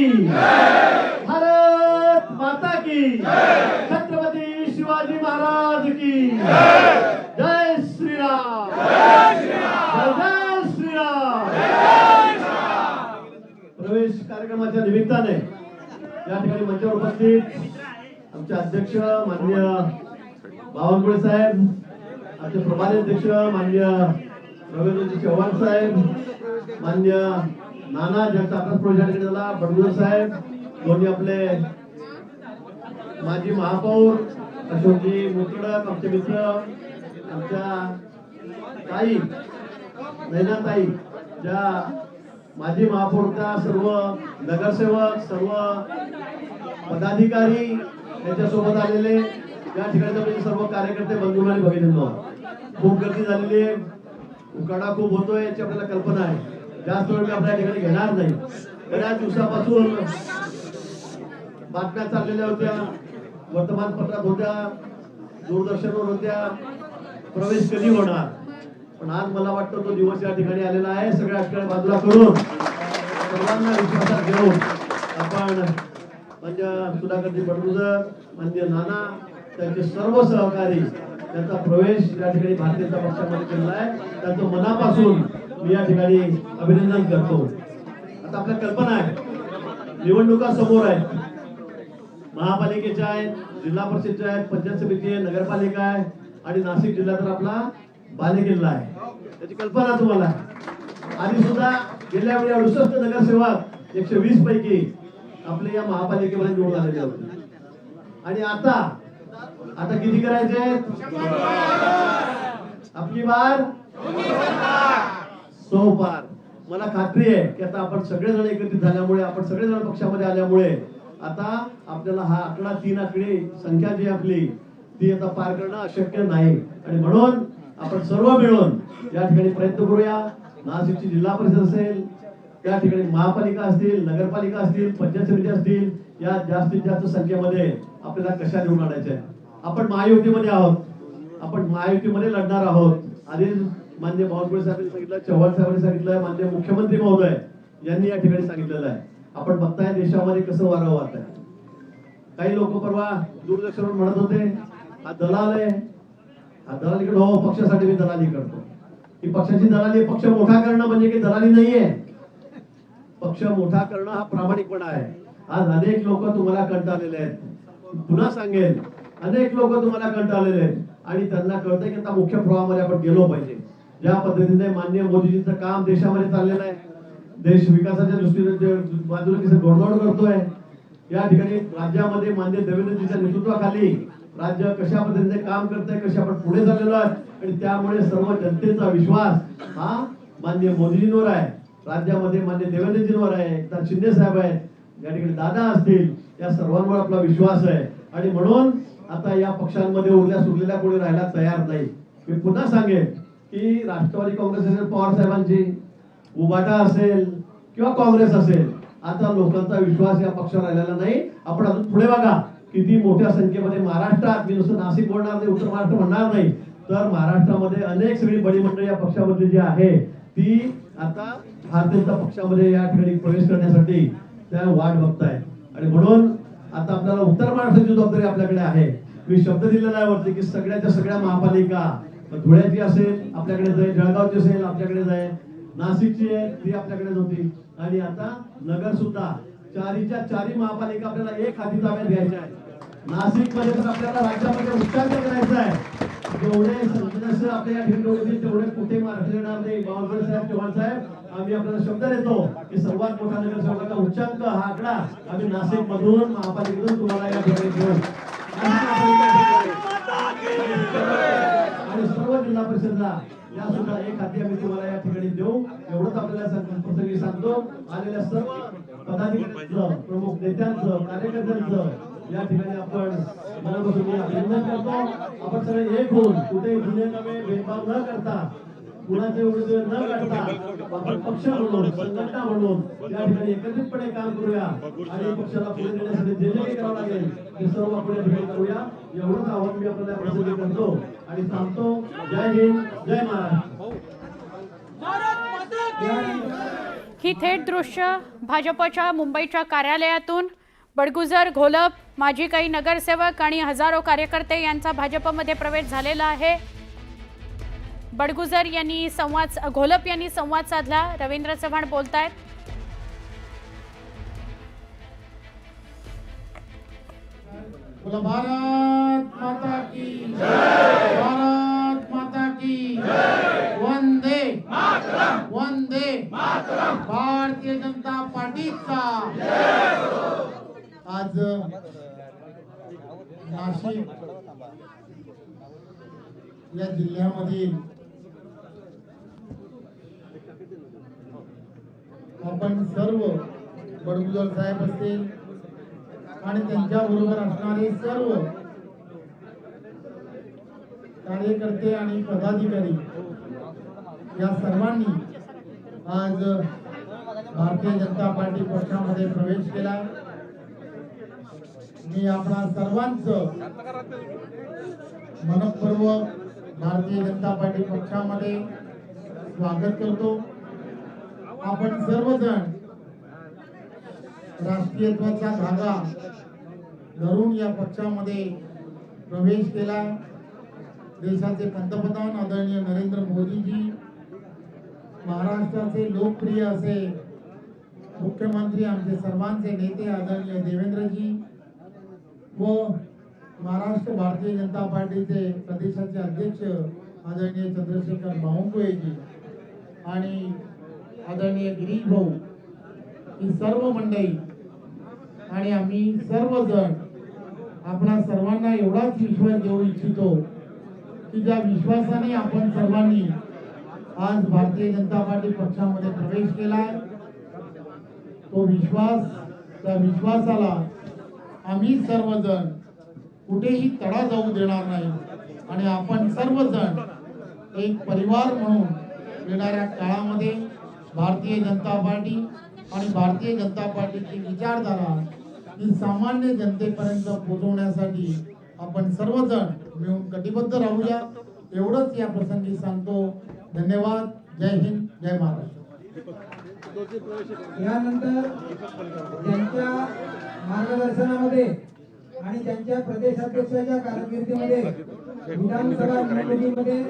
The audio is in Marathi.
की भारत माता की छत्रपती शिवाजी महाराज की जय श्रीराम जय श्रीराम। प्रवेश कार्यक्रमाच्या निमित्ताने या ठिकाणी मंचावर उपस्थित आमचे अध्यक्ष माननीय बावनकुळे साहेब, आमचे प्रभारी अध्यक्ष माननीय रवींद्रजी चव्हाण साहेब, माननीय नाना ज्यांचा अभ्यास प्रोजेक्ट झाला बडगुजर साहेब, दोन्ही आपले माजी महापौर अशोकजी मुकडक, आमचे मित्र, आमच्या ताई नैनाताई, ज्या माजी महापौरच्या, सर्व नगरसेवक, सर्व पदाधिकारी यांच्यासोबत आलेले या ठिकाणी सर्व कार्यकर्ते बंधू आणि भगिनींनो, खूप गर्दी झालेली आहे, उकाडा खूप होतोय याची आपल्याला कल्पना आहे। जास्त वेळ मी आपल्या ठिकाणी घेणार नाही। बऱ्याच दिवसापासून बातम्या चाललेल्या होत्या, वर्तमानपत्रात होत्या, दूरदर्शनवर होत्या, प्रवेश कधी होणार, पण आज मला वाटतं तो दिवस या ठिकाणी आलेला आहे। सगळ्या ठिकाणी बाजूला करून सर्वांना विश्वासात घेऊन आपण म्हणजे सुधाकरजी बडगुजर, माननीय नाना, त्यांचे सर्व सहकारी, त्यांचा प्रवेश या ठिकाणी भारतीय जनता पक्षामध्ये केलेला आहे, त्यांचं मनापासून मी या ठिकाणी अभिनंदन करतो। आता आपल्या कल्पना आहे, निवडणुका समोर आहेत, महापालिकेच्या आहेत, जिल्हा परिषदच्या आहेत, पंचायत समिती आहे, नगरपालिका आहे आणि नाशिक जिल्हा तर आपला बालेकिल्ला आहे। त्याची कल्पना तुम्हाला आधी सुद्धा गेल्या वेळी 68 नगरसेवक 120 पैकी आपल्या या महापालिकेमध्ये निवडून आलेले होते आणि आता किती करायचे? आपली बार 100 पार। मला खात्री आहे की आता आपण सगळेजण एकत्रित झाल्यामुळे, आपण सगळेजण पक्षामध्ये आल्यामुळे आता आपल्याला हा आकडा 3 आकडी संख्या जी आपली ती आता पार करणं अशक्य नाही आणि म्हणून आपण सर्व मिळून या ठिकाणी प्रयत्न करूया। नाशिकची जिल्हा परिषद असेल, त्या ठिकाणी महापालिका असतील, नगरपालिका असतील, पंचायत समिती असतील, या जास्तीत जास्त संख्येमध्ये आपल्याला कशा निवडून आणायचे। आपण महायुतीमध्ये आहोत, आपण महायुतीमध्ये लढणार आहोत। आधी माननीय बावनकुळे साहेबांनी सांगितलं, चव्हाण साहेबांनी सांगितलं, माननीय मुख्यमंत्री महोदय यांनी या ठिकाणी सांगितलेलं आहे। आपण बघताय देशामध्ये कसं वारं वाहत आहे। काही लोक परवा दूरदर्शनवर म्हणत होते हा दलाल आहे, हा दलालीकडे, हो पक्षासाठी मी दलाली करतो। ही पक्षाची दलाली, पक्ष मोठा करणं म्हणजे की दलाली नाहीये, पक्ष मोठा करणं हा प्रामाणिकपणा आहे। आज अनेक लोक तुम्हाला कंटाळलेले आहेत, पुन्हा सांगेल, अनेक लोक तुम्हाला कंटाळलेले आहेत आणि त्यांना कळतंय की आता मुख्य प्रवाहामध्ये आपण गेलो पाहिजे। ज्या पद्धतीने माननीय मोदीजींचं काम देशामध्ये चाललेलं आहे, देश विकासाच्या दृष्टीने बाजूला कसं घोडदौड करतोय, या ठिकाणी राज्यामध्ये माननीय देवेंद्रजींच्या नेतृत्वाखाली राज्य कशा पद्धतीने काम करतंय, कशा आपण पुढे चाललेलो आहे आणि त्यामुळे सर्व जनतेचा विश्वास हा माननीय मोदीजींवर आहे, राज्यामध्ये माननीय देवेंद्रजींवर आहे, एकनाथ शिंदे साहेब आहेत, या ठिकाणी दादा असतील, या सर्वांवर आपला विश्वास आहे आणि म्हणून आता या पक्षांमध्ये उरलेल्या कोणी राहायला तयार नाही। मी पुन्हा सांगेन की राष्ट्रवादी काँग्रेस असेल, पवार साहेबांची, उबाटा असेल किंवा काँग्रेस असेल, आता लोकांचा विश्वास या पक्षावर राहिलेला नाही। आपण अजून पुढे बघा किती मोठ्या संख्येमध्ये महाराष्ट्रात, मी नुसतं नाशिक बोलणार नाही, उत्तर महाराष्ट्र म्हणणार नाही, तर महाराष्ट्रामध्ये अनेक सगळी बडी मंडळी या पक्षामध्ये जी आहे ती आता भारतीय जनता पक्षामध्ये या ठिकाणी प्रवेश करण्यासाठी त्या वाट बघताय आणि म्हणून आता आपल्याला उत्तर महाराष्ट्राची जबाबदारी आपल्याकडे आहे। मी शब्द दिलेला आहे वरती की सगळ्याच्या सगळ्या महापालिका, धुळ्याची असेल आपल्याकडे जाईल, जळगावची असेल आपल्याकडे जाईल, नाशिकची आहे ती आपल्याकडे होती आणि आता नगर सुद्धा, चारीच्या चारी महापालिका आपल्याला एक हाती ताब्यात घ्यायच्या आहे। नाशिक मध्ये तर आपल्याला राज्यामध्ये उच्चांक करायचा आहे, जेवढे सदस्य आपल्या या ठिकाणी होतील तेवढे कुठे महाराष्ट्र येणार नाही। बावनकुळे साहेब, चव्हाण साहेब, आम्ही आपल्याला शब्द देतो की सर्वात मोठा नगरसेवकाचा उच्चांक हा आकडा आम्ही नाशिक मधून, महापालिकेतून तुम्हाला या ठिकाणी देऊ आणि सर्व जिल्हा परिषदला या सुद्धा एक हाती आम्ही तुम्हाला या ठिकाणी देऊ, एवढंच आपल्याला प्रसंगी सांगतो। आलेल्या सर्व पदाधिकाऱ्यांचं, प्रमुख नेत्यांचं, कार्यकर्त्यांचं या ठिकाणी आपण मनापासून अभिनंदन करतो। आपण सगळे एक होऊन कुठे जुने नवे भेदभाव न करता, कुणाचे उडे न काढता आपण पक्ष म्हणून, संघटना म्हणून या ठिकाणी एकत्रितपणे काम करूया आणि पक्षाला पुढे नेण्यासाठी जे काही करावं लागेल ते सर्व आपण या ठिकाणी करूया, एवढंच आव्हान मी आपल्याला प्रसंगी करतो आणि सांगतो। जय हिंद, जय महाराष्ट्र। ही थेट दृश्य भाजपच्या मुंबईच्या कार्यालयातून बडगुजर, घोलप, माजी काही नगरसेवक आणि हजारो कार्यकर्ते यांचा भाजपमध्ये प्रवेश झालेला आहे। बडगुजर यांनी घोलप यांनी संवाद साधला। रवींद्र चव्हाण बोलतायत। भारत माता की जय, भारत माता की जय, वंदे मातरम, वंदे मातरम, भारतीय जनता पार्टीचा आज नाशिक या जिल्ह्यामधील आपण सर्व बडगुजर साहेब असतील आणि त्यांच्या बरोबर असणारे सर्व कार्यकर्ते आणि पदाधिकारी या सर्वांनी आज भारतीय जनता पार्टी पक्षामध्ये प्रवेश केला। मी आपणा सर्वांचं मनपूर्वक भारतीय जनता पार्टी पक्षामध्ये स्वागत करतो। आपण सर्वजण राष्ट्रीयत्वाचा धागा धरून या पक्षामध्ये प्रवेश केला। देशाचे पंतप्रधान आदरणीय नरेंद्र मोदीजी, महाराष्ट्राचे लोकप्रिय असे मुख्यमंत्री, आमचे सर्वांचे नेते आदरणीय देवेंद्रजी व महाराष्ट्र भारतीय जनता पार्टीचे प्रदेशाचे अध्यक्ष आदरणीय चंद्रशेखर बावनकुळेजी आणि आदरणीय गिरीश भाऊ, ही सर्व मंडळी आणि आम्ही सर्वजण आपणा सर्वांना एवढाच विश्वास देऊ इच्छितो की ज्या विश्वासाने आपण सर्वांनी आज भारतीय जनता पार्टी पक्षामध्ये प्रवेश केलाय, तो विश्वास, त्या विश्वासाला आम्ही सर्वजण कुठेही तडा जाऊ देणार नाही आणि आपण सर्वजण एक परिवार म्हणून येणाऱ्या काळामध्ये भारतीय जनता पार्टी आणि भारतीय जनता पार्टीची विचारधारा ही सामान्य जनतेपर्यंत पोहोचवण्यासाठी आपण सर्वजण मिळून कटिबद्ध राहूया, एवढंच या प्रसंगी सांगतो। धन्यवाद। जय हिंद, जय महाराष्ट्र। यानंतर त्यांच्या मार्गदर्शनामध्ये आणि त्यांच्या प्रदेशाध्यक्षाच्या कारकिर्दीमध्ये विधानसभा निवडणुकीमध्ये